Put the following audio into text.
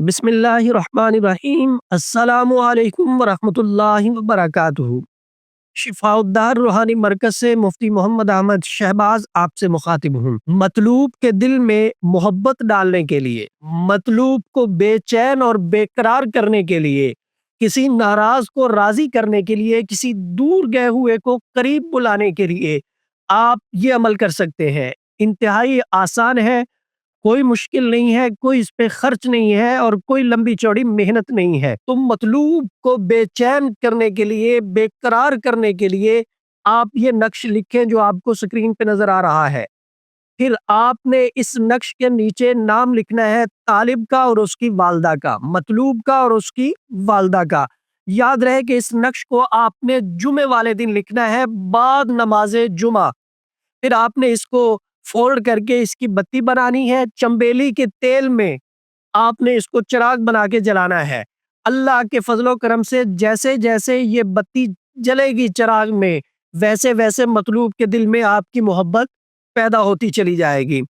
बिस्मिल्लाहिर्रहमानिर्रहीम। अस्सलामु अलैकुम वरहमतुल्लाहि वबरकातुहू। शिफाउद्दार रूहानी मरकज से मुफ्ती मोहम्मद अहमद शहबाज आपसे मुखातिब हूँ। मतलूब के दिल में मोहब्बत डालने के लिए, मतलूब को बेचैन और बेकरार करने के लिए, किसी नाराज को राजी करने के लिए, किसी दूर गए हुए को करीब बुलाने के लिए आप ये अमल कर सकते हैं। इंतहाई आसान है, कोई मुश्किल नहीं है, कोई इस पे खर्च नहीं है और कोई लंबी चौड़ी मेहनत नहीं है। तो मतलूब को बेचैन करने के लिए, बेकरार करने के लिए आप ये नक्श लिखें जो आपको स्क्रीन पे नजर आ रहा है। फिर आपने इस नक्श के नीचे नाम लिखना है तालिब का और उसकी वालदा का, मतलूब का और उसकी वालदा का। याद रहे कि इस नक्श को आपने जुमे वाले दिन लिखना है, बाद नमाजे जुमा। फिर आपने इसको फोल्ड करके इसकी बत्ती बनानी है, चंबेली के तेल में आपने इसको चिराग बना के जलाना है। अल्लाह के फजलो करम से जैसे जैसे ये बत्ती जलेगी चिराग में, वैसे वैसे मतलूब के दिल में आपकी मोहब्बत पैदा होती चली जाएगी।